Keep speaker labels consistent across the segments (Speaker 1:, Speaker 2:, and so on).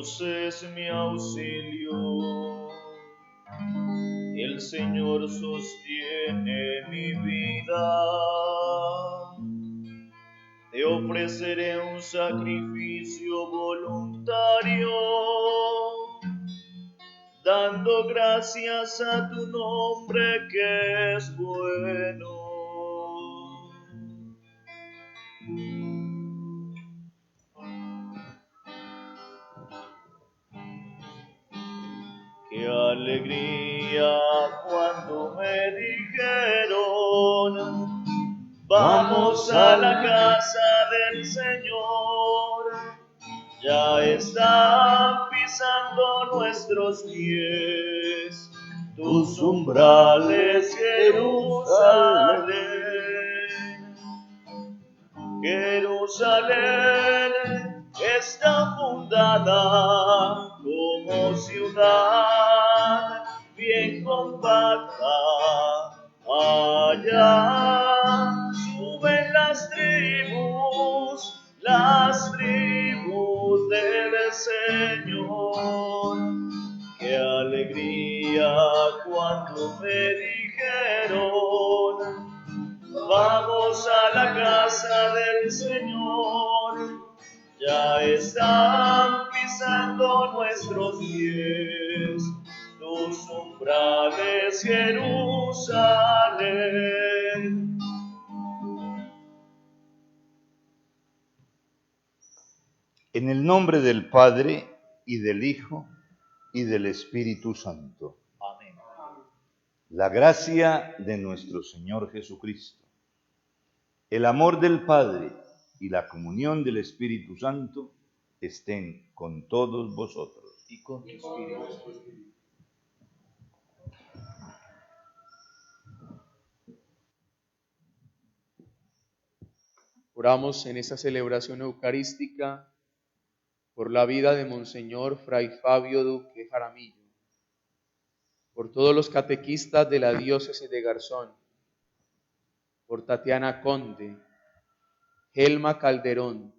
Speaker 1: Dios es mi auxilio. El Señor sostiene mi vida. Te ofreceré un sacrificio voluntario, dando gracias a tu nombre que es bueno. Qué alegría cuando me dijeron: vamos a la casa del Señor. Ya están pisando nuestros pies tus umbrales, Jerusalén. Jerusalén está fundada como ciudad bien compacta. Allá suben las tribus del Señor. Qué alegría cuando me dijeron: vamos a la casa del Señor. Ya están pisando nuestros pies tus umbrales, Jerusalén.
Speaker 2: En el nombre del Padre, y del Hijo, y del Espíritu Santo.
Speaker 1: Amén.
Speaker 2: La gracia de nuestro Señor Jesucristo, el amor del Padre y la comunión del Espíritu Santo estén con todos vosotros.
Speaker 1: Y con tu espíritu.
Speaker 3: Oramos en esta celebración eucarística por la vida de Monseñor Fray Fabio Duque Jaramillo, por todos los catequistas de la diócesis de Garzón, por Tatiana Conde, Gelma Calderón,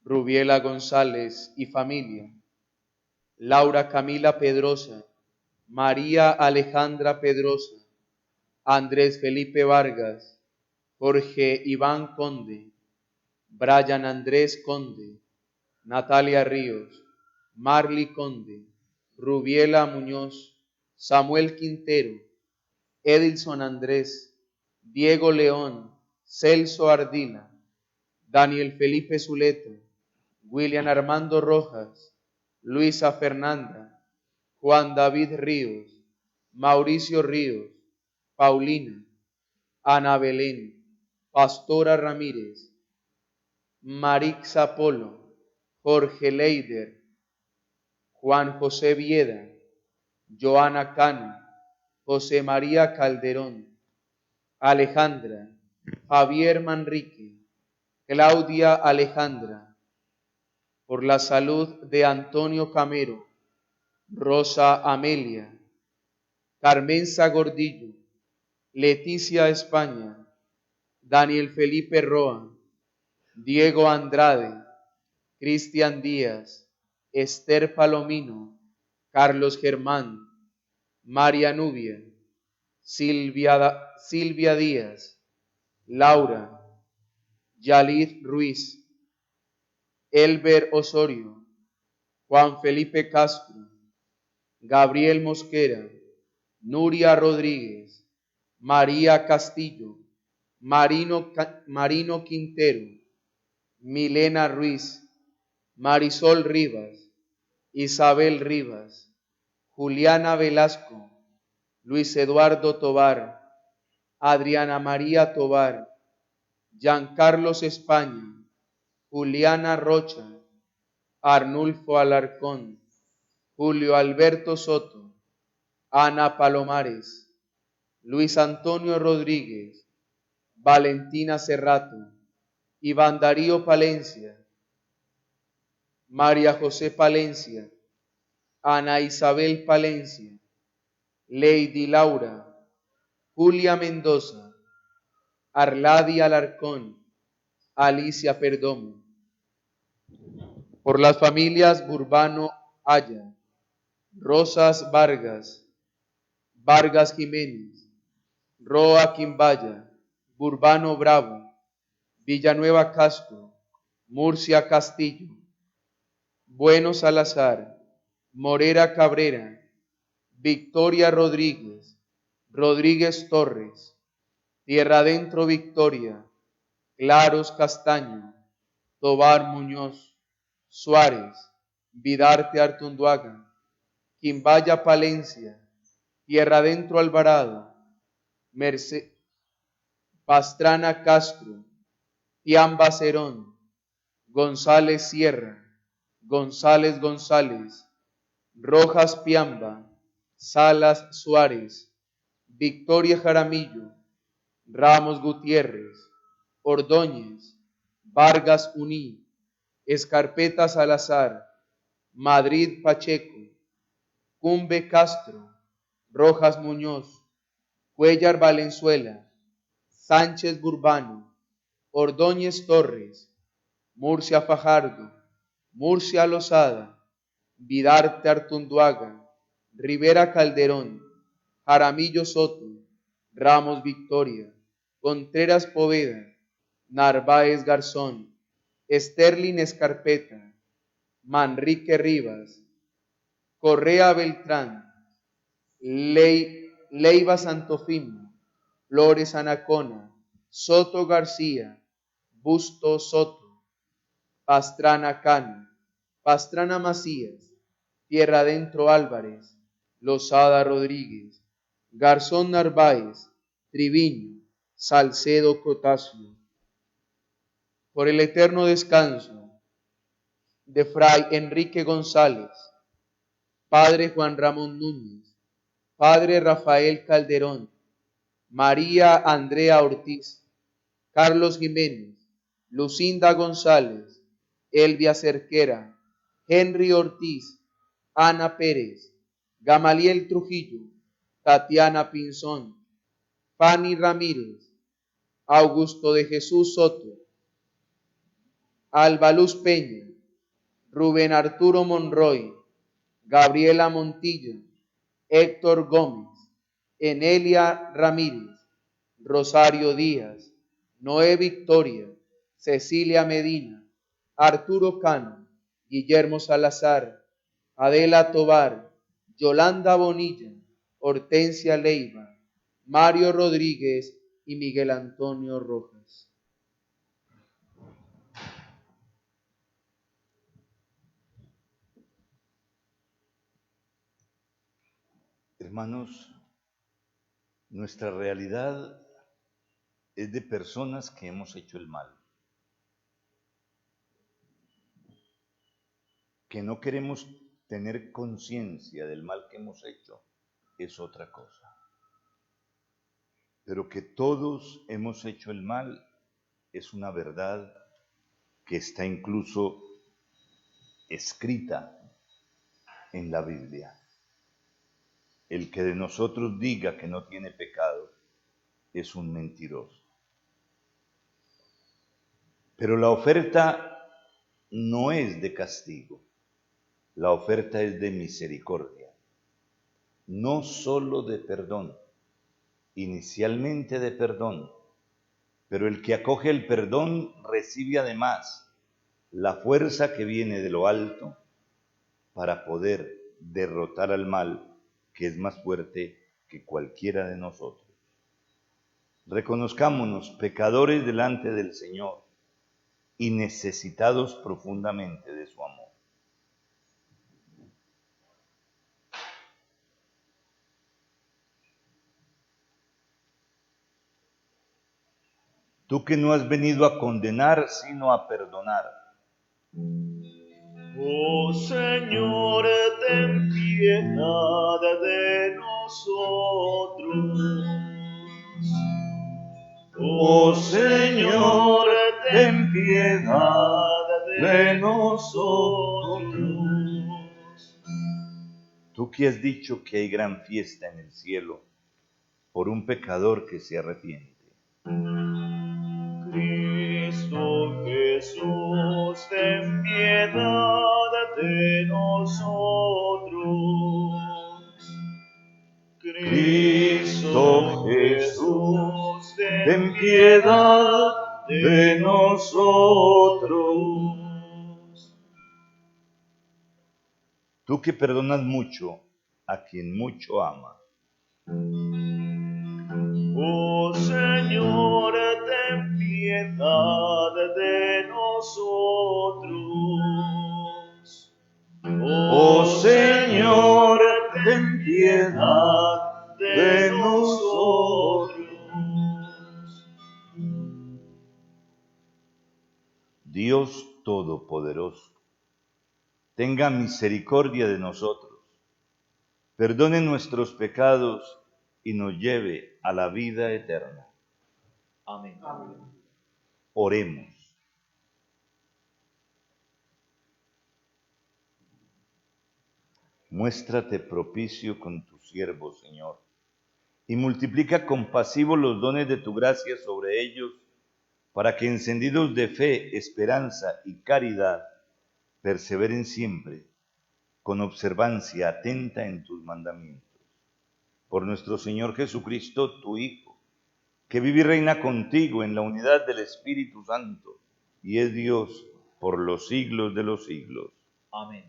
Speaker 3: Rubiela González y familia, Laura Camila Pedrosa, María Alejandra Pedrosa, Andrés Felipe Vargas, Jorge Iván Conde, Brian Andrés Conde, Natalia Ríos, Marly Conde, Rubiela Muñoz, Samuel Quintero, Edilson Andrés, Diego León, Celso Ardila, Daniel Felipe Zuleta, William Armando Rojas, Luisa Fernanda, Juan David Ríos, Mauricio Ríos, Paulina, Ana Belén, Pastora Ramírez, Marixa Polo, Jorge Leider, Juan José Vieda, Joana Cano, José María Calderón, Alejandra, Javier Manrique, Claudia Alejandra, por la salud de Antonio Camero, Rosa Amelia, Carmenza Gordillo, Leticia España, Daniel Felipe Roa, Diego Andrade, Cristian Díaz, Esther Palomino, Carlos Germán, María Nubia, Silvia Díaz, Laura, Yalid Ruiz, Elber Osorio, Juan Felipe Castro, Gabriel Mosquera, Nuria Rodríguez, María Castillo, Marino Quintero, Milena Ruiz, Marisol Rivas, Isabel Rivas, Juliana Velasco, Luis Eduardo Tobar, Adriana María Tobar, Giancarlos España, Juliana Rocha, Arnulfo Alarcón, Julio Alberto Soto, Ana Palomares, Luis Antonio Rodríguez, Valentina Cerrato, Iván Darío Palencia, María José Palencia, Ana Isabel Palencia, Lady Laura, Julia Mendoza, Arladi Alarcón, Alicia Perdomo. Por las familias Burbano Aya, Rosas Vargas, Vargas Jiménez, Roa Quimbaya, Burbano Bravo, Villanueva Castro, Murcia Castillo, Bueno Salazar, Morera Cabrera, Victoria Rodríguez, Rodríguez Torres, Tierra Adentro Victoria, Claros Castaño, Tobar Muñoz, Suárez, Vidarte Artunduaga, Quimbaya Palencia, Tierra Adentro Alvarado, Pastrana Castro, Tiamba Cerón, González Sierra, González González, Rojas Piamba, Salas Suárez, Victoria Jaramillo, Ramos Gutiérrez, Ordóñez, Vargas Uní, Escarpeta Salazar, Madrid Pacheco, Cumbe Castro, Rojas Muñoz, Cuellar Valenzuela, Sánchez Burbano, Ordóñez Torres, Murcia Fajardo, Murcia Lozada, Vidarte Artunduaga, Rivera Calderón, Jaramillo Soto, Ramos Victoria, Contreras Poveda, Narváez Garzón, Sterling Escarpeta, Manrique Rivas, Correa Beltrán, Leiva Santofimo, Flores Anacona, Soto García, Busto Soto, Pastrana Cano, Pastrana Macías, Tierra Adentro Álvarez, Lozada Rodríguez, Garzón Narváez, Triviño, Salcedo Cotacio. Por el eterno descanso de Fray Enrique González, Padre Juan Ramón Núñez, Padre Rafael Calderón, María Andrea Ortiz, Carlos Jiménez, Lucinda González, Elvia Cerquera, Henry Ortiz, Ana Pérez, Gamaliel Trujillo, Tatiana Pinzón, Fanny Ramírez, Augusto de Jesús Soto, Alba Luz Peña, Rubén Arturo Monroy, Gabriela Montilla, Héctor Gómez, Enelia Ramírez, Rosario Díaz, Noé Victoria, Cecilia Medina, Arturo Cano, Guillermo Salazar, Adela Tobar, Yolanda Bonilla, Hortensia Leiva, Mario Rodríguez y Miguel Antonio Rojas.
Speaker 2: Hermanos, nuestra realidad es de personas que hemos hecho el mal, que no queremos tener conciencia del mal que hemos hecho, es otra cosa. Pero que todos hemos hecho el mal es una verdad que está incluso escrita en la Biblia. El que de nosotros diga que no tiene pecado es un mentiroso. Pero la oferta no es de castigo, la oferta es de misericordia, no solo de perdón, inicialmente de perdón, pero el que acoge el perdón recibe además la fuerza que viene de lo alto para poder derrotar al mal, que es más fuerte que cualquiera de nosotros. Reconozcámonos pecadores delante del Señor y necesitados profundamente de su amor. Tú que no has venido a condenar, sino a perdonar.
Speaker 1: Oh Señor, ten piedad de nosotros. Oh Señor, ten piedad de nosotros.
Speaker 2: Tú que has dicho que hay gran fiesta en el cielo por un pecador que se arrepiente.
Speaker 1: Cristo Jesús, ten piedad de nosotros.
Speaker 2: Cristo Jesús, ten piedad de nosotros. Tú que perdonas mucho a quien mucho ama.
Speaker 1: Oh Señor, ten piedad de nosotros.
Speaker 2: Oh Señor, ten piedad de nosotros. Dios Todopoderoso, tenga misericordia de nosotros, perdone nuestros pecados y nos lleve a la vida eterna.
Speaker 1: Amén.
Speaker 2: Oremos. Muéstrate propicio con tu siervo, Señor, y multiplica compasivos los dones de tu gracia sobre ellos, para que encendidos de fe, esperanza y caridad, perseveren siempre, con observancia atenta en tus mandamientos. Por nuestro Señor Jesucristo, tu Hijo, que vive y reina contigo en la unidad del Espíritu Santo, y es Dios por los siglos de los siglos.
Speaker 1: Amén.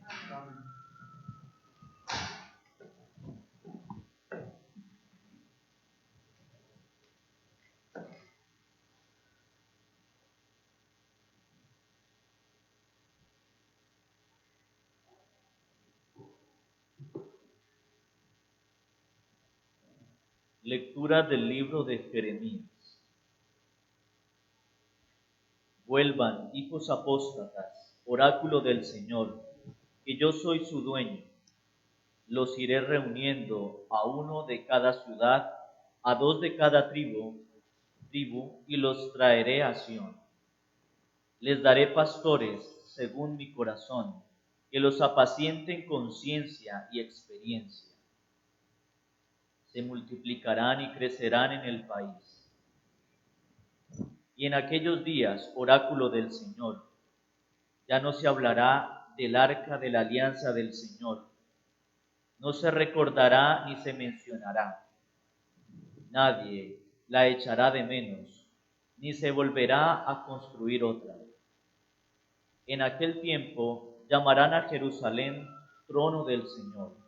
Speaker 1: Lectura del libro de Jeremías. Vuelvan, hijos apóstatas, oráculo del Señor, que yo soy su dueño. Los iré reuniendo a uno de cada ciudad, a dos de cada tribu, y los traeré a Sión. Les daré pastores según mi corazón, que los apacienten con ciencia y experiencia. Se multiplicarán y crecerán en el país. Y en aquellos días, oráculo del Señor, ya no se hablará del arca de la alianza del Señor, no se recordará ni se mencionará. Nadie la echará de menos, ni se volverá a construir otra. En aquel tiempo llamarán a Jerusalén trono del Señor.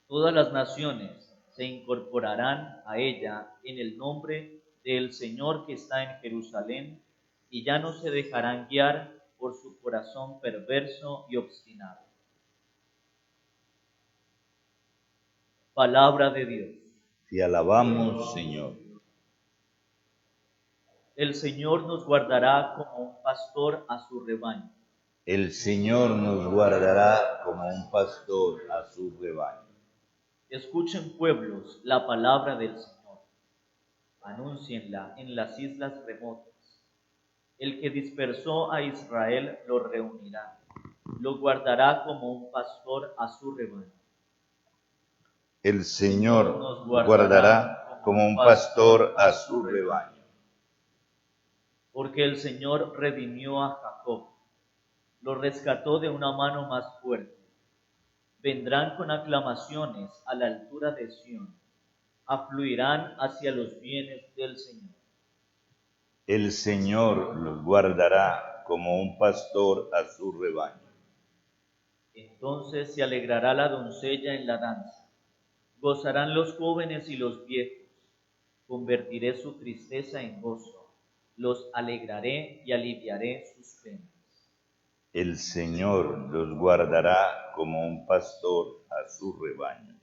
Speaker 1: Todas las naciones se incorporarán a ella en el nombre del Señor que está en Jerusalén, y ya no se dejarán guiar por su corazón perverso y obstinado. Palabra de Dios.
Speaker 2: Te alabamos, Señor.
Speaker 1: El Señor nos guardará como un pastor a su rebaño.
Speaker 2: El Señor nos guardará como un pastor a su rebaño.
Speaker 1: Escuchen, pueblos, la palabra del Señor. Anúncienla en las islas remotas. El que dispersó a Israel lo reunirá. Lo guardará como un pastor a su rebaño.
Speaker 2: El Señor nos guardará como un pastor a su rebaño.
Speaker 1: Porque el Señor redimió a Jacob, lo rescató de una mano más fuerte. Vendrán con aclamaciones a la altura de Sión, afluirán hacia los bienes del Señor.
Speaker 2: El Señor los guardará como un pastor a su rebaño.
Speaker 1: Entonces se alegrará la doncella en la danza, gozarán los jóvenes y los viejos. Convertiré su tristeza en gozo, los alegraré y aliviaré sus penas.
Speaker 2: El Señor los guardará como un pastor a su rebaño.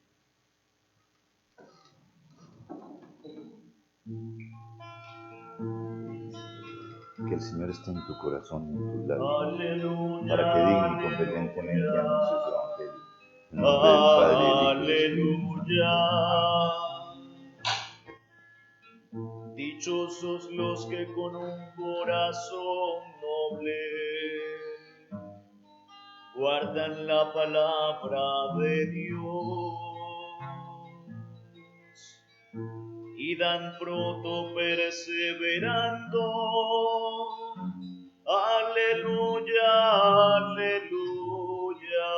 Speaker 2: Que el Señor esté en tu corazón y en tus labios,
Speaker 1: Aleluya,
Speaker 2: para que digne y competentemente anuncie su evangelio. En nombre del Padre, del Hijo y del Espíritu
Speaker 1: aleluya. Dichosos los que con un corazón noble guardan la palabra de Dios y y dan fruto perseverando. Aleluya, aleluya.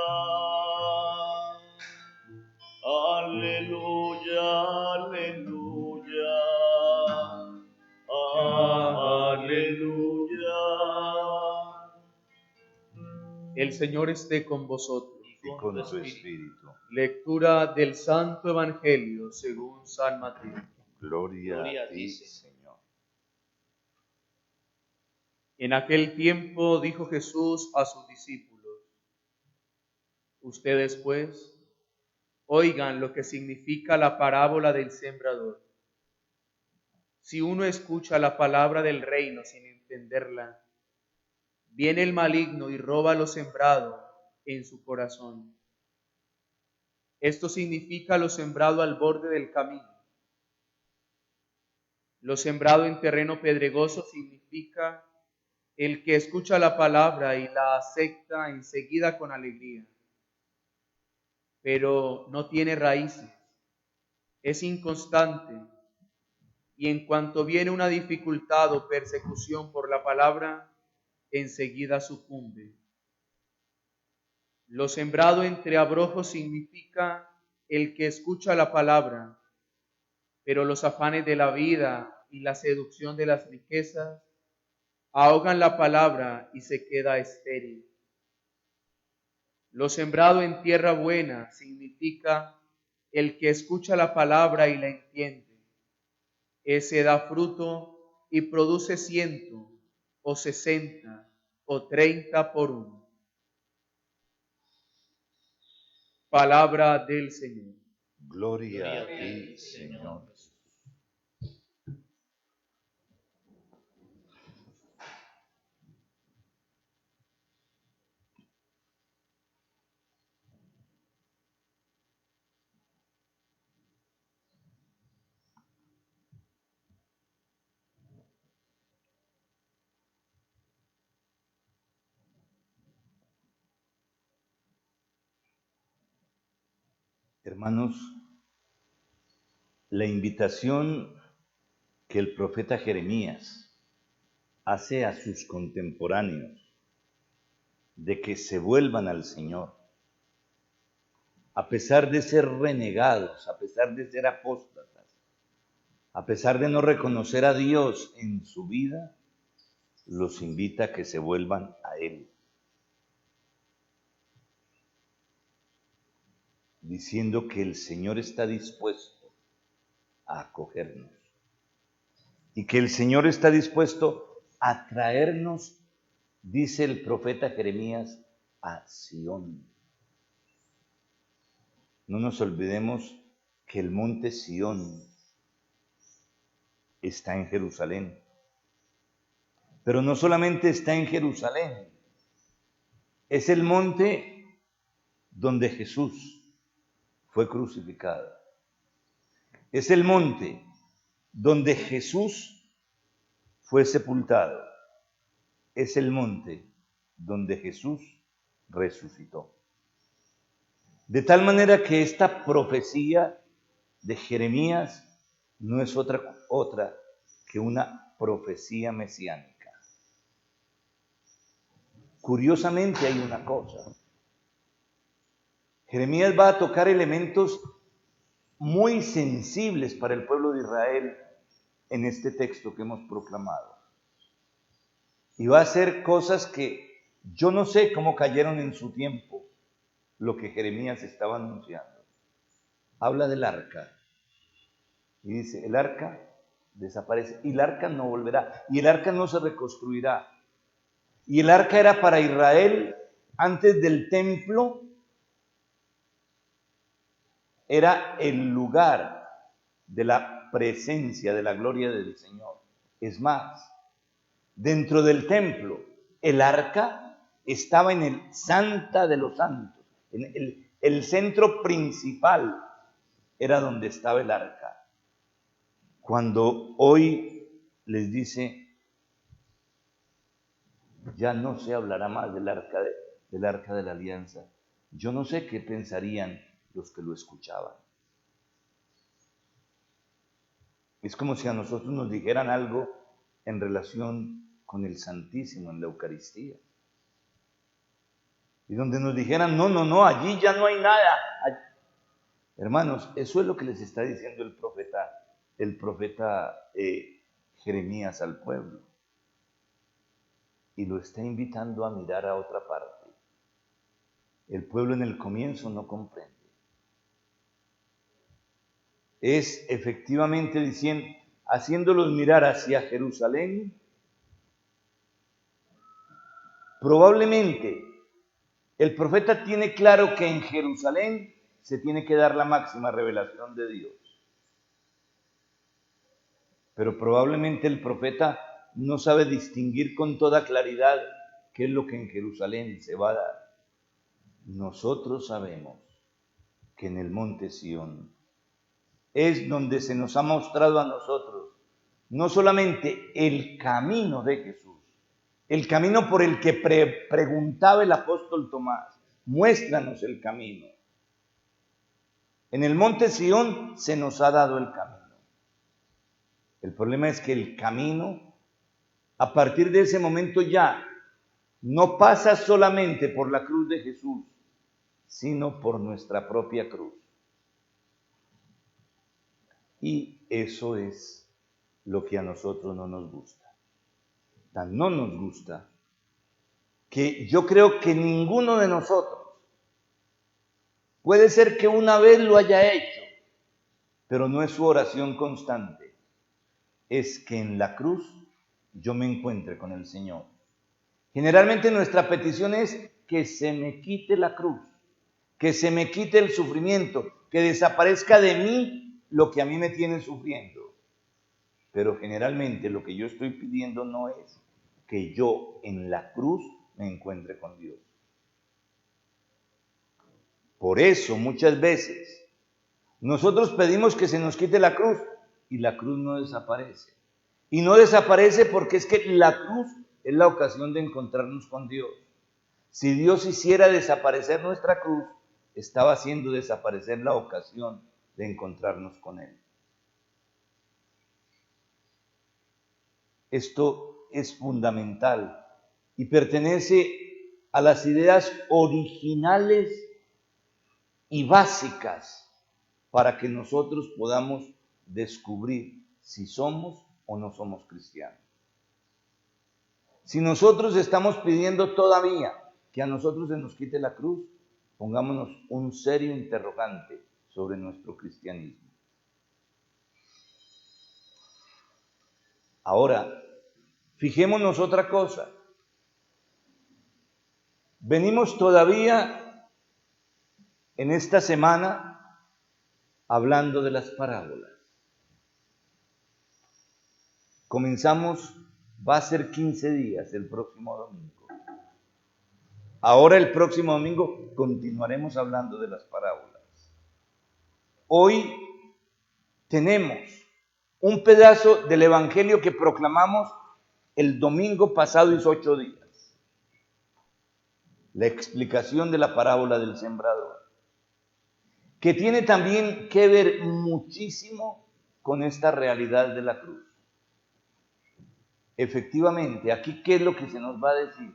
Speaker 1: Aleluya, aleluya. Aleluya.
Speaker 3: El Señor esté con vosotros.
Speaker 2: Y con tu espíritu.
Speaker 3: Lectura del Santo Evangelio según San Mateo.
Speaker 2: Gloria a ti, Señor.
Speaker 3: En aquel tiempo dijo Jesús a sus discípulos: ustedes pues, oigan lo que significa la parábola del sembrador. Si uno escucha la palabra del reino sin entenderla, viene el maligno y roba lo sembrado en su corazón. Esto significa lo sembrado al borde del camino. Lo sembrado en terreno pedregoso significa el que escucha la palabra y la acepta enseguida con alegría, pero no tiene raíces, es inconstante, y en cuanto viene una dificultad o persecución por la palabra, enseguida sucumbe. Lo sembrado entre abrojos significa el que escucha la palabra, pero los afanes de la vida y la seducción de las riquezas ahogan la palabra y se queda estéril. Lo sembrado en tierra buena significa el que escucha la palabra y la entiende. Ese da fruto y produce 100 o 60 o 30 por uno. Palabra del Señor.
Speaker 2: Gloria a ti, Señor. Hermanos, la invitación que el profeta Jeremías hace a sus contemporáneos de que se vuelvan al Señor, a pesar de ser renegados, a pesar de ser apóstatas, a pesar de no reconocer a Dios en su vida, los invita a que se vuelvan a Él, diciendo que el Señor está dispuesto a acogernos y que el Señor está dispuesto a traernos, dice el profeta Jeremías, a Sión. No nos olvidemos que el monte Sión está en Jerusalén. Pero no solamente está en Jerusalén, es el monte donde Jesús fue crucificado. Es el monte donde Jesús fue sepultado. Es el monte donde Jesús resucitó. De tal manera que esta profecía de Jeremías no es otra que una profecía mesiánica. Curiosamente hay una cosa. Jeremías va a tocar elementos muy sensibles para el pueblo de Israel en este texto que hemos proclamado. Y va a hacer cosas que yo no sé cómo cayeron en su tiempo lo que Jeremías estaba anunciando. Habla del arca. Y dice, el arca desaparece y el arca no volverá y el arca no se reconstruirá. Y el arca era para Israel antes del templo, era el lugar de la presencia, de la gloria del Señor. Es más, dentro del templo, el arca estaba en el Santa de los Santos, en el centro principal era donde estaba el arca. Cuando hoy les dice, ya no se hablará más del arca de la alianza, yo no sé qué pensarían los que lo escuchaban. Es como si a nosotros nos dijeran algo en relación con el Santísimo en la Eucaristía. Y donde nos dijeran, no, allí ya no hay nada. Hermanos, eso es lo que les está diciendo el profeta Jeremías al pueblo. Y lo está invitando a mirar a otra parte. El pueblo en el comienzo no comprende. Es efectivamente diciendo, haciéndolos mirar hacia Jerusalén. Probablemente el profeta tiene claro que en Jerusalén se tiene que dar la máxima revelación de Dios. Pero probablemente el profeta no sabe distinguir con toda claridad qué es lo que en Jerusalén se va a dar. Nosotros sabemos que en el monte Sión es donde se nos ha mostrado a nosotros no solamente el camino de Jesús, el camino por el que preguntaba el apóstol Tomás, muéstranos el camino. En el monte Sión se nos ha dado el camino. El problema es que el camino, a partir de ese momento ya, no pasa solamente por la cruz de Jesús, sino por nuestra propia cruz. Y eso es lo que a nosotros no nos gusta. Tan no nos gusta que yo creo que ninguno de nosotros, puede ser que una vez lo haya hecho, pero no es su oración constante, es que en la cruz yo me encuentre con el Señor. Generalmente nuestra petición es que se me quite la cruz, que se me quite el sufrimiento, que desaparezca de mí lo que a mí me tiene sufriendo. Pero generalmente lo que yo estoy pidiendo no es que yo en la cruz me encuentre con Dios. Por eso muchas veces nosotros pedimos que se nos quite la cruz y la cruz no desaparece. Y no desaparece porque es que la cruz es la ocasión de encontrarnos con Dios. Si Dios hiciera desaparecer nuestra cruz, estaba haciendo desaparecer la ocasión de encontrarnos con Él. Esto es fundamental y pertenece a las ideas originales y básicas para que nosotros podamos descubrir si somos o no somos cristianos. Si nosotros estamos pidiendo todavía que a nosotros se nos quite la cruz, pongámonos un serio interrogante sobre nuestro cristianismo. Ahora, fijémonos otra cosa. Venimos todavía en esta semana hablando de las parábolas. Comenzamos, va a ser 15 días el próximo domingo. Ahora el próximo domingo continuaremos hablando de las parábolas. Hoy tenemos un pedazo del evangelio que proclamamos el domingo pasado, hizo 8 días. La explicación de la parábola del sembrador, que tiene también que ver muchísimo con esta realidad de la cruz. Efectivamente, aquí, ¿qué es lo que se nos va a decir?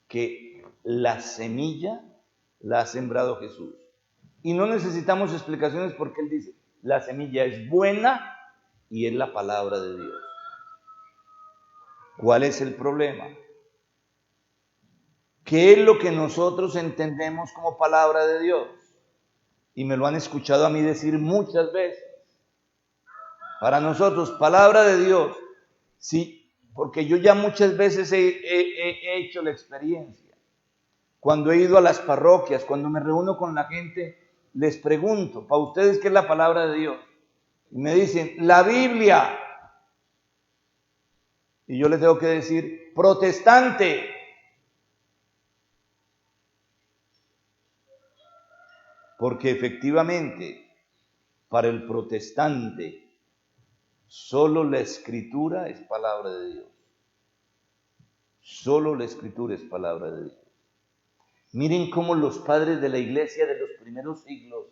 Speaker 2: Que la semilla la ha sembrado Jesús. Y no necesitamos explicaciones porque Él dice, la semilla es buena y es la palabra de Dios. ¿Cuál es el problema? ¿Qué es lo que nosotros entendemos como palabra de Dios? Y me lo han escuchado a mí decir muchas veces. Para nosotros, palabra de Dios, sí, porque yo ya muchas veces he hecho la experiencia. Cuando he ido a las parroquias, cuando me reúno con la gente, les pregunto, ¿para ustedes qué es la palabra de Dios? Y me dicen, la Biblia. Y yo les tengo que decir, protestante. Porque efectivamente, para el protestante, solo la Escritura es palabra de Dios. Solo la Escritura es palabra de Dios. Miren cómo los padres de la iglesia de los primeros siglos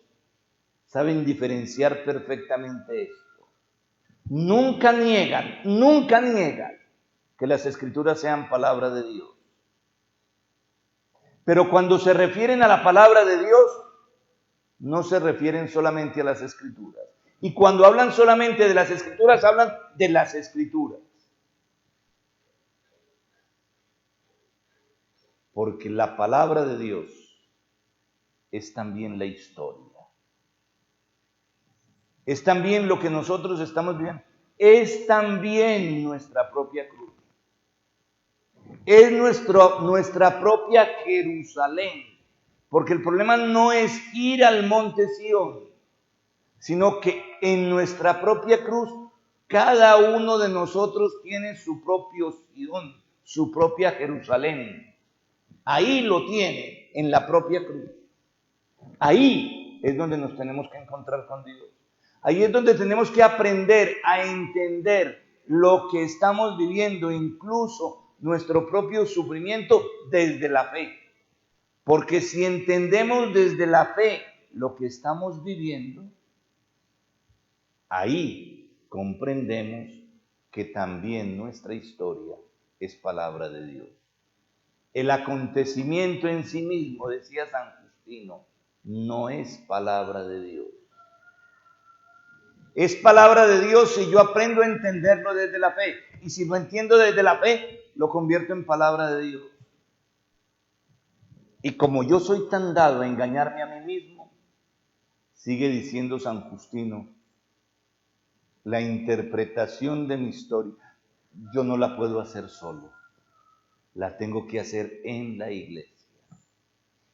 Speaker 2: saben diferenciar perfectamente esto. nunca niegan que las Escrituras sean palabra de Dios. Pero cuando se refieren a la palabra de Dios, no se refieren solamente a las Escrituras. Y cuando hablan solamente de las Escrituras, hablan de las Escrituras. Porque la palabra de Dios es también la historia. Es también lo que nosotros estamos viviendo. Es también nuestra propia cruz. Es nuestra propia Jerusalén. Porque el problema no es ir al monte Sión, sino que en nuestra propia cruz, cada uno de nosotros tiene su propio Sión, su propia Jerusalén. Ahí lo tiene, en la propia cruz. Ahí es donde nos tenemos que encontrar con Dios. Ahí es donde tenemos que aprender a entender lo que estamos viviendo, incluso nuestro propio sufrimiento desde la fe. Porque si entendemos desde la fe lo que estamos viviendo, ahí comprendemos que también nuestra historia es palabra de Dios. El acontecimiento en sí mismo, decía San Justino, no es palabra de Dios. Es palabra de Dios si yo aprendo a entenderlo desde la fe. Y si lo entiendo desde la fe, lo convierto en palabra de Dios. Y como yo soy tan dado a engañarme a mí mismo, sigue diciendo San Justino, la interpretación de mi historia, yo no la puedo hacer solo. La tengo que hacer en la iglesia.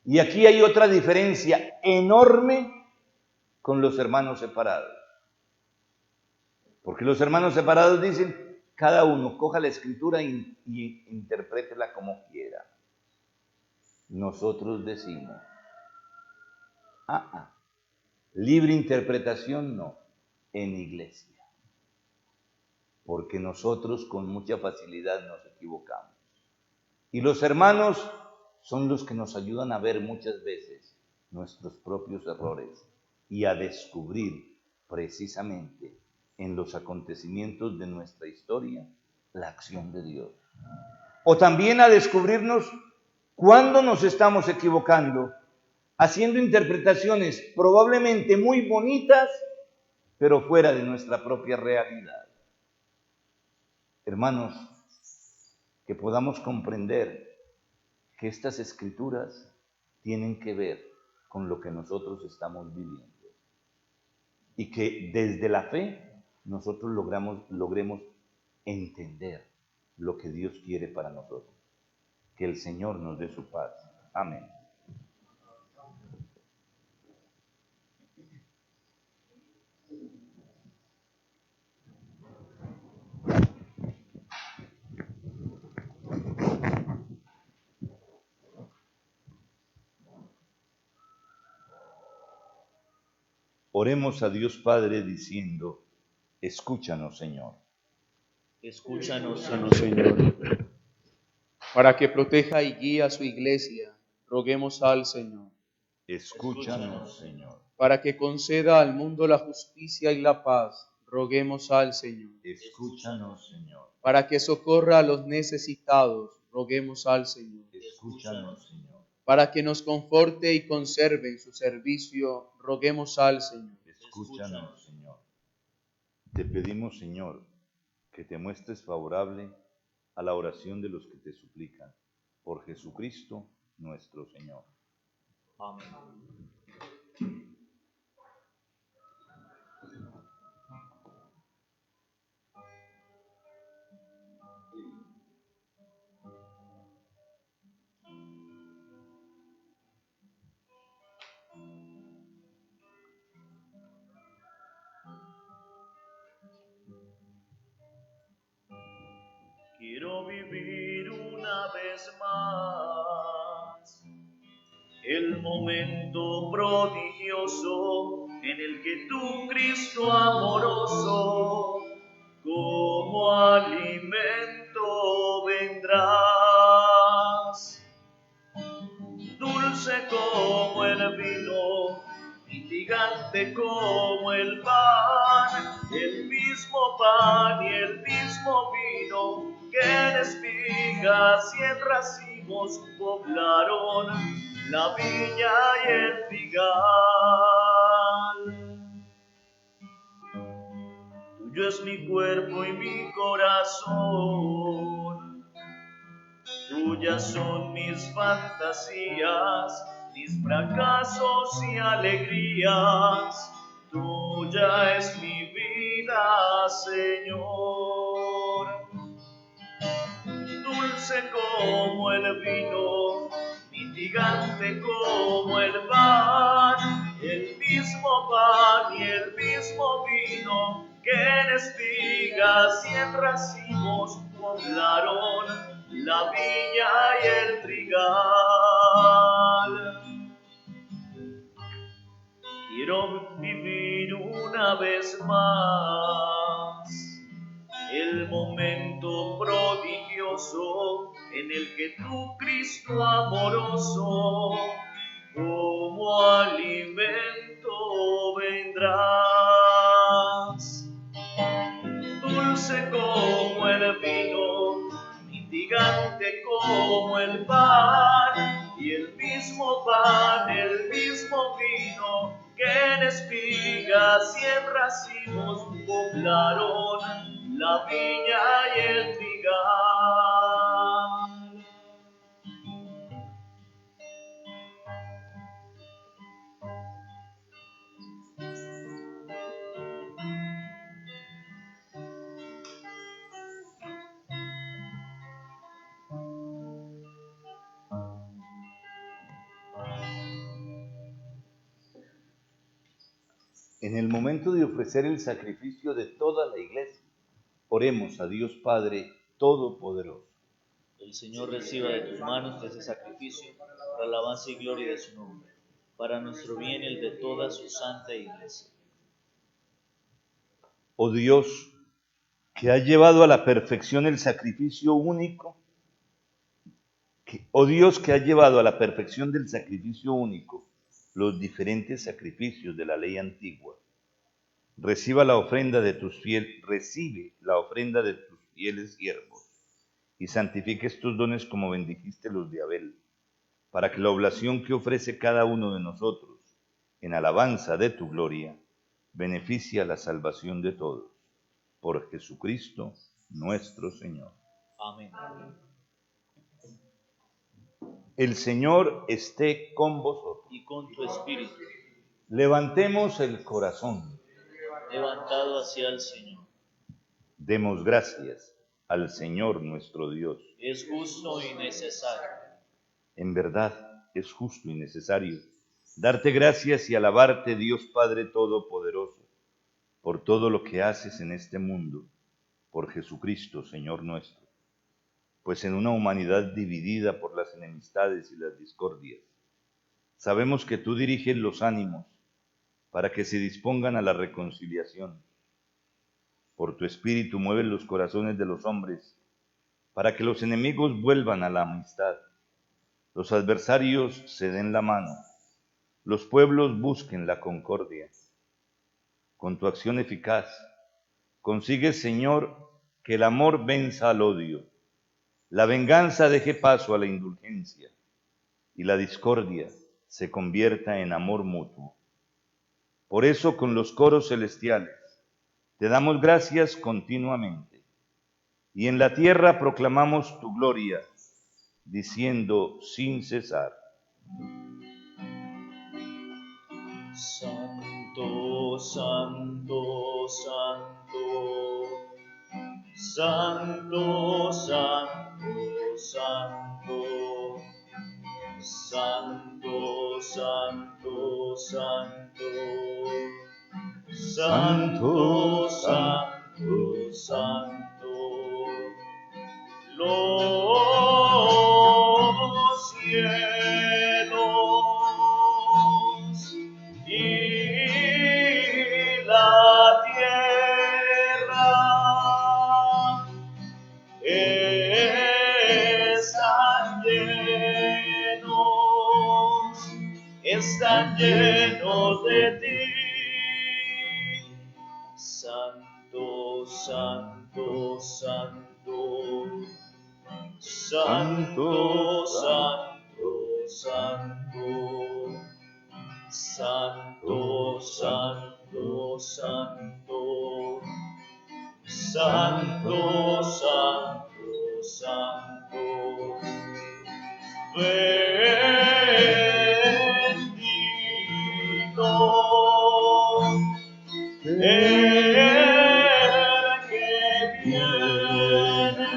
Speaker 2: Y aquí hay otra diferencia enorme con los hermanos separados. Porque los hermanos separados dicen, cada uno coja la escritura y interprétela como quiera. Nosotros decimos, libre interpretación no, en iglesia. Porque nosotros con mucha facilidad nos equivocamos. Y los hermanos son los que nos ayudan a ver muchas veces nuestros propios errores y a descubrir precisamente en los acontecimientos de nuestra historia la acción de Dios. O también a descubrirnos cuándo nos estamos equivocando, haciendo interpretaciones probablemente muy bonitas, pero fuera de nuestra propia realidad. Hermanos, que podamos comprender que estas escrituras tienen que ver con lo que nosotros estamos viviendo. Y que desde la fe nosotros logremos entender lo que Dios quiere para nosotros. Que el Señor nos dé su paz. Amén. Oremos a Dios Padre diciendo, escúchanos, Señor.
Speaker 1: Escúchanos,
Speaker 3: Señor. Para que proteja y guíe a su iglesia, roguemos al Señor.
Speaker 2: Escúchanos, Señor.
Speaker 3: Para que conceda al mundo la justicia y la paz, roguemos al Señor.
Speaker 2: Escúchanos, Señor.
Speaker 3: Para que socorra a los necesitados, roguemos al Señor.
Speaker 2: Escúchanos, Señor.
Speaker 3: Para que nos conforte y conserve en su servicio, roguemos al Señor.
Speaker 2: Escúchanos, Señor. Te pedimos, Señor, que te muestres favorable a la oración de los que te suplican. Por Jesucristo nuestro Señor.
Speaker 1: Amén. Quiero vivir una vez más el momento prodigioso en el que tú, Cristo amoroso, como alimento vendrás. Dulce como el vino, mitigante como el pan, el mismo pan pan y el mismo vino que en espigas y en racimos poblaron la viña y el trigal. Tuyo es mi cuerpo y mi corazón, tuyas son mis fantasías, mis fracasos y alegrías. Tuya es mi vida, Señor. Dulce como el vino, mitigante como el pan y el mismo vino que en espigas y en racimos poblaron la viña y el trigal. Quiero vivir una vez más el momento prodigioso en el que tú, Cristo amoroso, como alimento vendrás. Dulce como el vino, mitigante como el pan y el mismo vino que en espigas y en racimos poblaron la viña y el trigal.
Speaker 2: En el momento de ofrecer el sacrificio de toda la iglesia, oremos a Dios Padre Todopoderoso.
Speaker 1: El Señor reciba de tus manos ese sacrificio para alabanza y gloria de su nombre, para nuestro bien y el de toda su santa iglesia.
Speaker 2: Oh Dios, que ha llevado a la perfección el sacrificio único, oh Dios, que ha llevado a la perfección del sacrificio único los diferentes sacrificios de la ley antigua, recibe la ofrenda de tus fieles siervos, y santifique estos dones como bendijiste los de Abel, para que la oblación que ofrece cada uno de nosotros en alabanza de tu gloria beneficie a la salvación de todos. Por Jesucristo nuestro Señor.
Speaker 1: Amén.
Speaker 2: El Señor esté con vosotros.
Speaker 1: Y con tu espíritu,
Speaker 2: Levantemos el corazón.
Speaker 1: levantado hacia el Señor.
Speaker 2: Demos gracias al Señor nuestro Dios.
Speaker 1: Es justo y necesario.
Speaker 2: En verdad es justo y necesario darte gracias y alabarte, Dios Padre Todopoderoso, por todo lo que haces en este mundo, por Jesucristo, Señor nuestro. Pues en una humanidad dividida por las enemistades y las discordias, sabemos que tú diriges los ánimos para que se dispongan a la reconciliación. Por tu Espíritu mueves los corazones de los hombres para que los enemigos vuelvan a la amistad, los adversarios se den la mano, los pueblos busquen la concordia. Con tu acción eficaz, consigues, Señor, que el amor venza al odio, la venganza deje paso a la indulgencia y la discordia se convierta en amor mutuo. Por eso, con los coros celestiales, te damos gracias continuamente, y en la tierra proclamamos tu gloria, diciendo sin cesar:
Speaker 1: Santo, santo, santo, santo, santo, santo, santo, santo, santo, santo, santo, santo. Los cielos y la tierra están llenos de ti. Santo, Santo, santo, santo. Santo, santo, santo. Santo, santo, santo. Santo, santo, santo. Bendito el que viene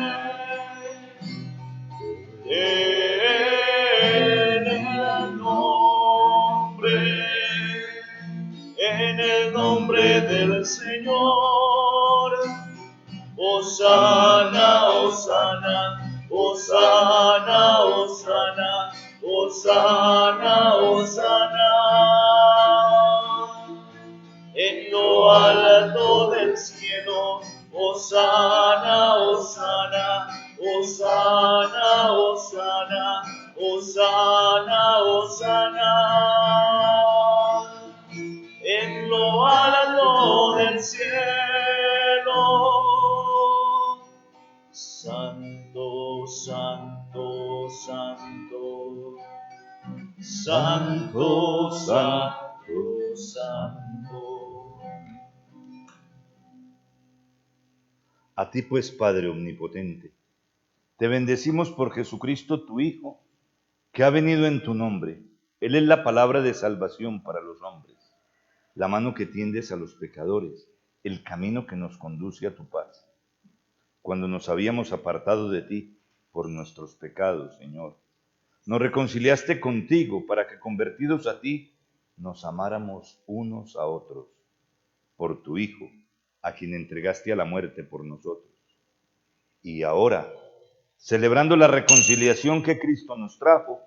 Speaker 1: en el nombre del Señor. Hosana, Hosana, Hosana, Hosana, Hosana, Hosana. En lo alto del cielo, Hosana, Hosana, Hosana, Hosana, Hosana, Hosana. En lo alto del cielo. Santo, santo, santo. Santo, santo, santo.
Speaker 2: A ti pues, Padre omnipotente, te bendecimos por Jesucristo tu Hijo, que ha venido en tu nombre. Él es la palabra de salvación para los hombres, la mano que tiendes a los pecadores, el camino que nos conduce a tu paz. Cuando nos habíamos apartado de ti por nuestros pecados, Señor, nos reconciliaste contigo para que, convertidos a ti, nos amáramos unos a otros, por tu Hijo, a quien entregaste a la muerte por nosotros. Y ahora, celebrando la reconciliación que Cristo nos trajo,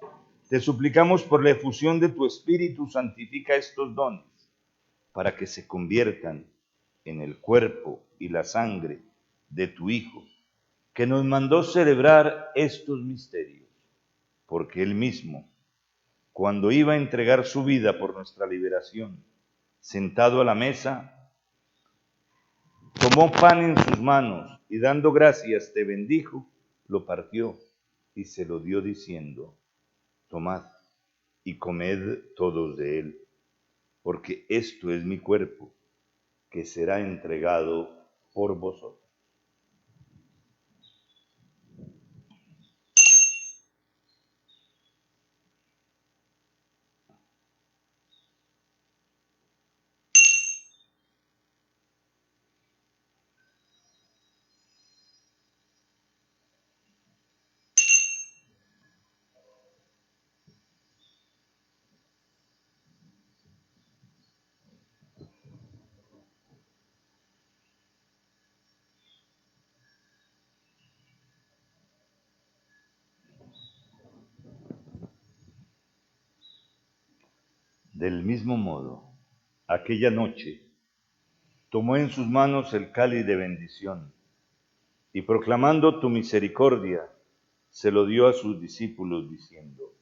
Speaker 2: te suplicamos por la efusión de tu Espíritu, santifica estos dones, para que se conviertan en el cuerpo y la sangre de tu Hijo, que nos mandó celebrar estos misterios, porque Él mismo, cuando iba a entregar su vida por nuestra liberación, sentado a la mesa, tomó pan en sus manos y dando gracias te bendijo, lo partió y se lo dio diciendo: tomad y comed todos de él, porque esto es mi cuerpo, que será entregado por vosotros. Del mismo modo, aquella noche, tomó en sus manos el cáliz de bendición y proclamando tu misericordia, se lo dio a sus discípulos diciendo: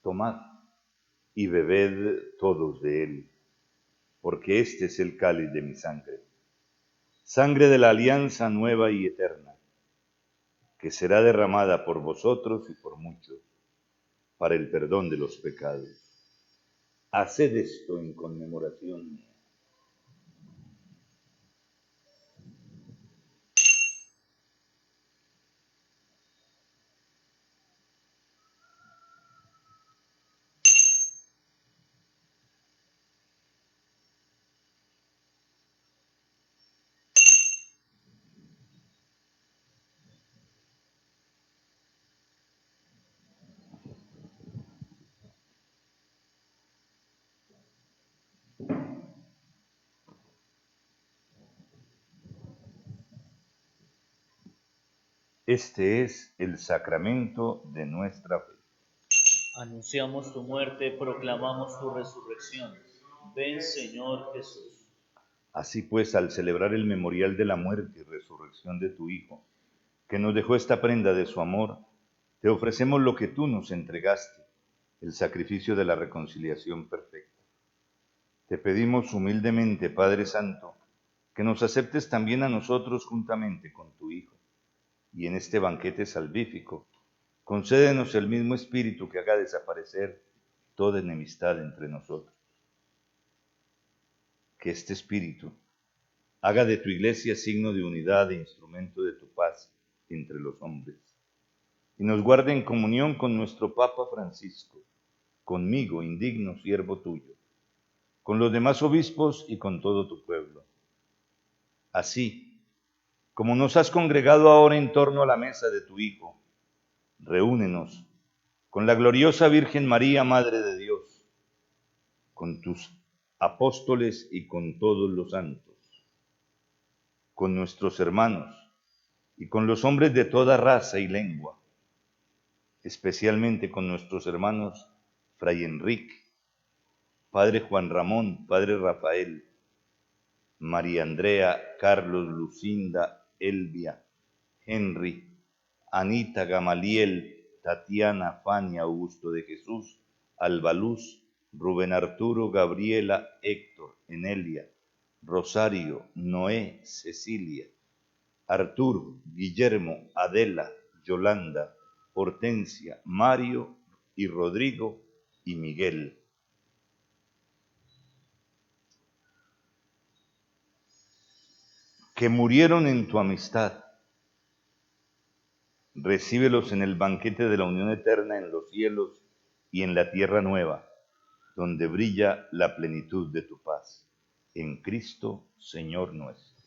Speaker 2: tomad y bebed todos de él, porque este es el cáliz de mi sangre, sangre de la alianza nueva y eterna, que será derramada por vosotros y por muchos, para el perdón de los pecados. Haced esto en conmemoración mía. Este es el sacramento de nuestra fe.
Speaker 1: Anunciamos tu muerte, proclamamos tu resurrección. Ven, Señor Jesús.
Speaker 2: Así pues, al celebrar el memorial de la muerte y resurrección de tu Hijo, que nos dejó esta prenda de su amor, te ofrecemos lo que tú nos entregaste, el sacrificio de la reconciliación perfecta. Te pedimos humildemente, Padre Santo, que nos aceptes también a nosotros juntamente con tu Hijo. Y en este banquete salvífico, concédenos el mismo espíritu que haga desaparecer toda enemistad entre nosotros. Que este espíritu haga de tu iglesia signo de unidad e instrumento de tu paz entre los hombres. Y nos guarde en comunión con nuestro Papa Francisco, conmigo, indigno siervo tuyo, con los demás obispos y con todo tu pueblo. Así, como nos has congregado ahora en torno a la mesa de tu Hijo, reúnenos con la gloriosa Virgen María, Madre de Dios, con tus apóstoles y con todos los santos, con nuestros hermanos y con los hombres de toda raza y lengua, especialmente con nuestros hermanos Fray Enrique, Padre Juan Ramón, Padre Rafael, María Andrea, Carlos, Lucinda, Elvia, Henry, Anita, Gamaliel, Tatiana, Fania, Augusto de Jesús, Alba Luz, Rubén Arturo, Gabriela, Héctor, Enelia, Rosario, Noé, Cecilia, Arturo, Guillermo, Adela, Yolanda, Hortensia, Mario y Rodrigo y Miguel. Que murieron en tu amistad. Recíbelos en el banquete de la unión eterna en los cielos y en la tierra nueva, donde brilla la plenitud de tu paz. En Cristo, Señor nuestro.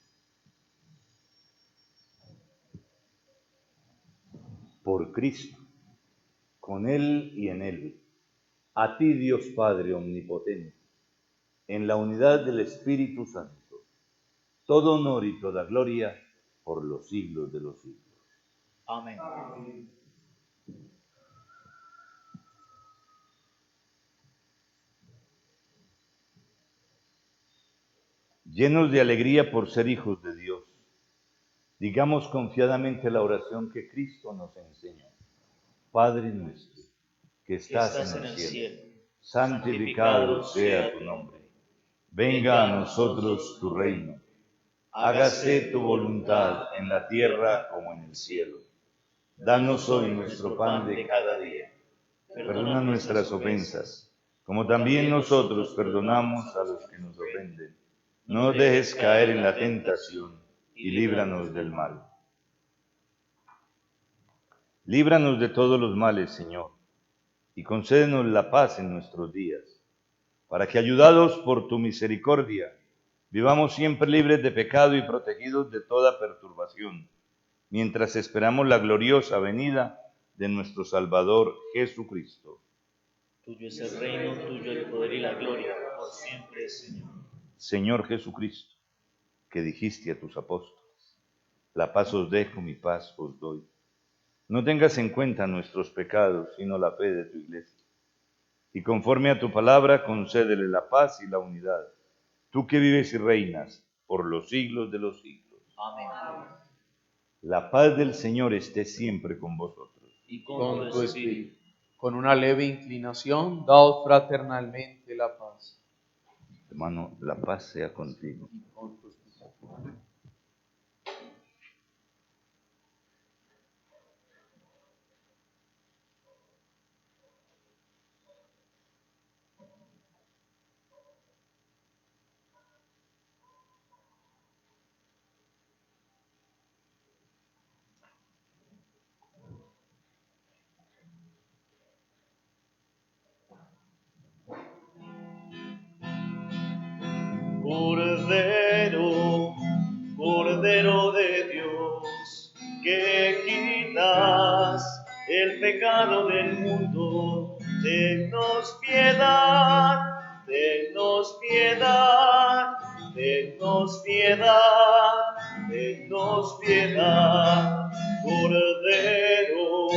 Speaker 2: Por Cristo, con Él y en Él, a ti Dios Padre Omnipotente, en la unidad del Espíritu Santo, todo honor y toda gloria por los siglos de los siglos.
Speaker 1: Amén.
Speaker 2: Llenos de alegría por ser hijos de Dios, digamos confiadamente la oración que Cristo nos enseñó. Padre nuestro, que estás en el cielo, santificado sea tu nombre. Venga a nosotros tu reino. Hágase tu voluntad en la tierra como en el cielo. Danos hoy nuestro pan de cada día. Perdona nuestras ofensas, como también nosotros perdonamos a los que nos ofenden. No nos dejes caer en la tentación y líbranos del mal. Líbranos de todos los males, Señor, y concédenos la paz en nuestros días, para que, ayudados por tu misericordia, vivamos siempre libres de pecado y protegidos de toda perturbación, mientras esperamos la gloriosa venida de nuestro Salvador Jesucristo.
Speaker 1: Tuyo es el reino, tuyo el poder y la gloria, por siempre, Señor.
Speaker 2: Señor Jesucristo, que dijiste a tus apóstoles, la paz os dejo, mi paz os doy. No tengas en cuenta nuestros pecados, sino la fe de tu iglesia. Y conforme a tu palabra, concédele la paz y la unidad. Tú que vives y reinas por los siglos de los siglos.
Speaker 1: Amén.
Speaker 2: La paz del Señor esté siempre con vosotros.
Speaker 1: Y con tu espíritu.
Speaker 3: Con una leve inclinación, daos fraternalmente la paz.
Speaker 2: Hermano, la paz sea contigo.
Speaker 3: Y con tu espíritu.
Speaker 1: Cordero, Cordero de Dios, que quitas el pecado del mundo, tennos piedad, tennos piedad, tennos piedad, tennos piedad. Cordero,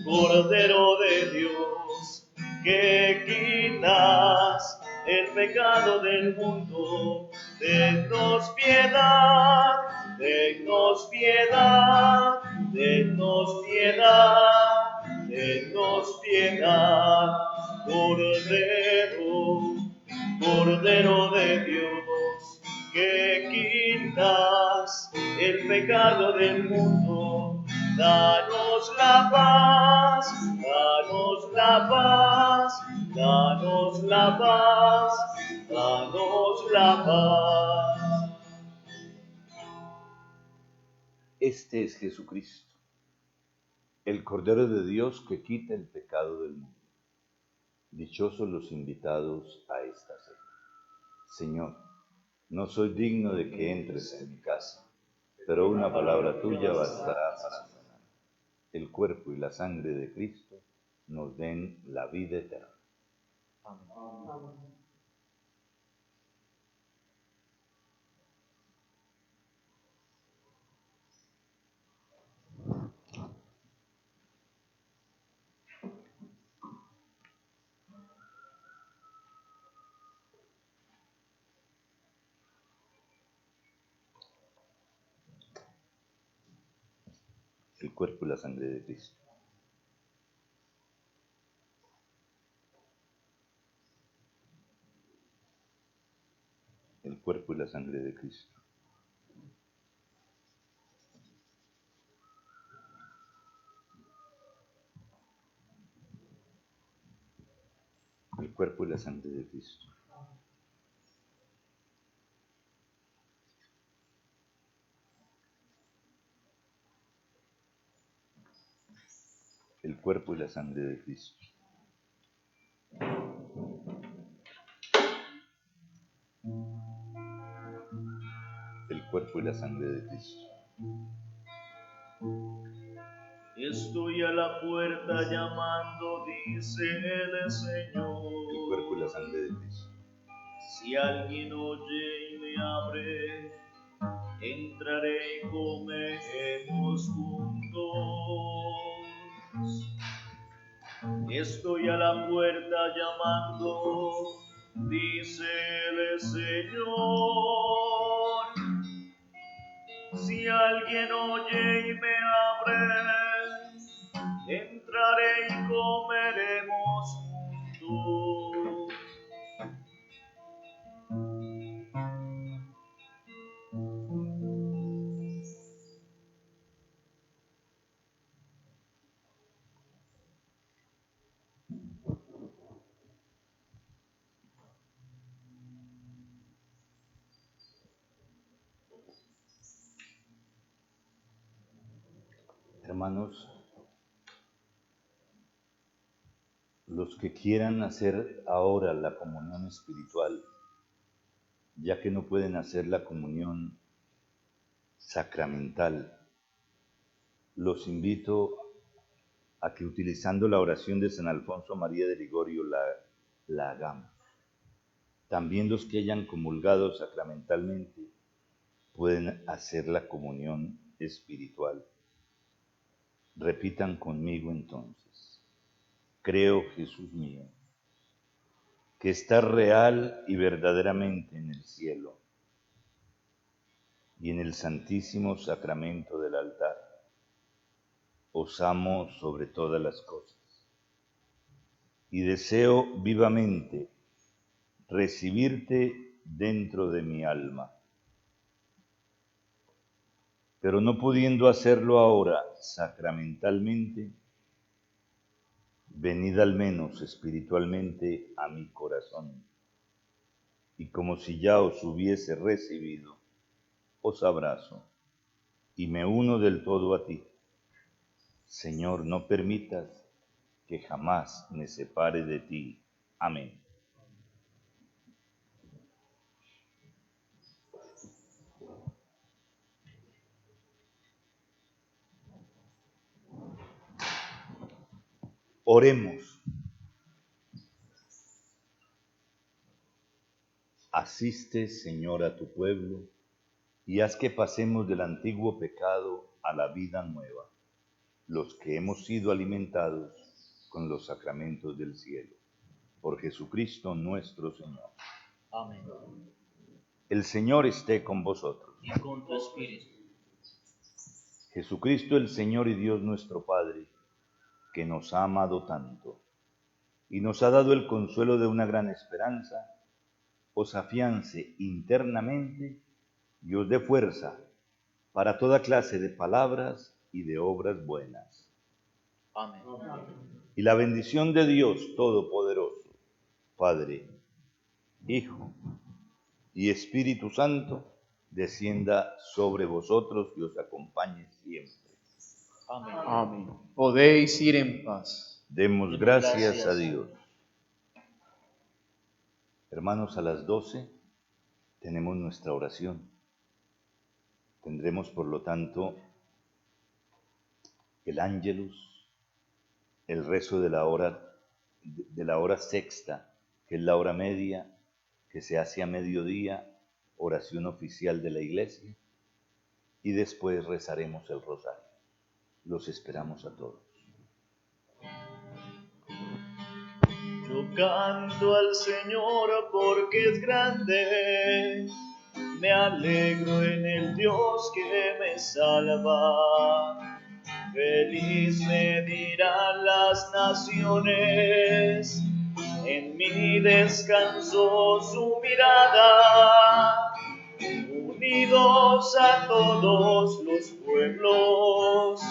Speaker 1: Cordero de Dios, que quitas el pecado del mundo, tennos piedad, tennos piedad, tennos piedad, tennos piedad. Cordero, Cordero de Dios, que el pecado del mundo. Danos la paz, danos la paz, danos la paz, danos la paz.
Speaker 2: Este es Jesucristo, el Cordero de Dios que quita el pecado del mundo. Dichosos los invitados a esta cena. Señor, no soy digno de que entres en mi casa, pero una palabra tuya bastará para sanar. El cuerpo y la sangre de Cristo nos den la vida eterna. Amén. El cuerpo y la sangre de Cristo. El cuerpo y la sangre de Cristo. El cuerpo y la sangre de Cristo. El cuerpo y la sangre de Cristo. El cuerpo y la sangre de Cristo.
Speaker 1: Estoy a la puerta llamando, dice el Señor.
Speaker 2: El cuerpo y la sangre de Cristo.
Speaker 1: Si alguien oye y me abre, entraré y comeremos juntos. Estoy a la puerta llamando, dice el Señor. Si alguien oye y me abre, entraré y comeremos juntos.
Speaker 2: Hermanos, los que quieran hacer ahora la comunión espiritual, ya que no pueden hacer la comunión sacramental, los invito a que utilizando la oración de San Alfonso María de Ligorio la hagamos. También los que hayan comulgado sacramentalmente pueden hacer la comunión espiritual. Repitan conmigo entonces: creo, Jesús mío, que estás real y verdaderamente en el cielo y en el santísimo sacramento del altar. Os amo sobre todas las cosas y deseo vivamente recibirte dentro de mi alma. Pero no pudiendo hacerlo ahora sacramentalmente, venid al menos espiritualmente a mi corazón, y como si ya os hubiese recibido, os abrazo y me uno del todo a ti. Señor, no permitas que jamás me separe de ti. Amén. Oremos. Asiste, Señor, a tu pueblo y haz que pasemos del antiguo pecado a la vida nueva, los que hemos sido alimentados con los sacramentos del cielo. Por Jesucristo nuestro Señor.
Speaker 1: Amén.
Speaker 2: El Señor esté con vosotros.
Speaker 1: Y con tu espíritu.
Speaker 2: Jesucristo el Señor y Dios nuestro Padre, que nos ha amado tanto y nos ha dado el consuelo de una gran esperanza, os afiance internamente y os dé fuerza para toda clase de palabras y de obras buenas.
Speaker 1: Amén.
Speaker 2: Y la bendición de Dios Todopoderoso, Padre, Hijo y Espíritu Santo, descienda sobre vosotros y os acompañe siempre.
Speaker 1: Amén.
Speaker 3: Amén. Podéis ir en paz.
Speaker 2: Demos gracias a Dios. Hermanos, a las 12 tenemos nuestra oración. Tendremos, por lo tanto, el Ángelus, el rezo de la hora sexta, que es la hora media, que se hace a mediodía, oración oficial de la Iglesia, y después rezaremos el rosario. Los esperamos a todos.
Speaker 1: Yo canto al Señor porque es grande, me alegro en el Dios que me salva. Feliz me dirán las naciones, en mí descansó su mirada. Unidos a todos los pueblos,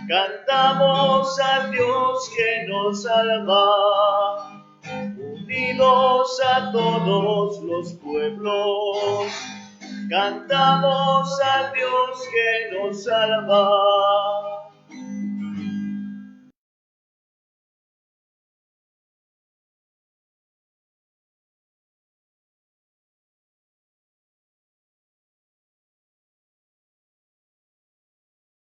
Speaker 1: cantamos al Dios que nos salva. Unidos a todos los pueblos, cantamos al Dios que nos salva.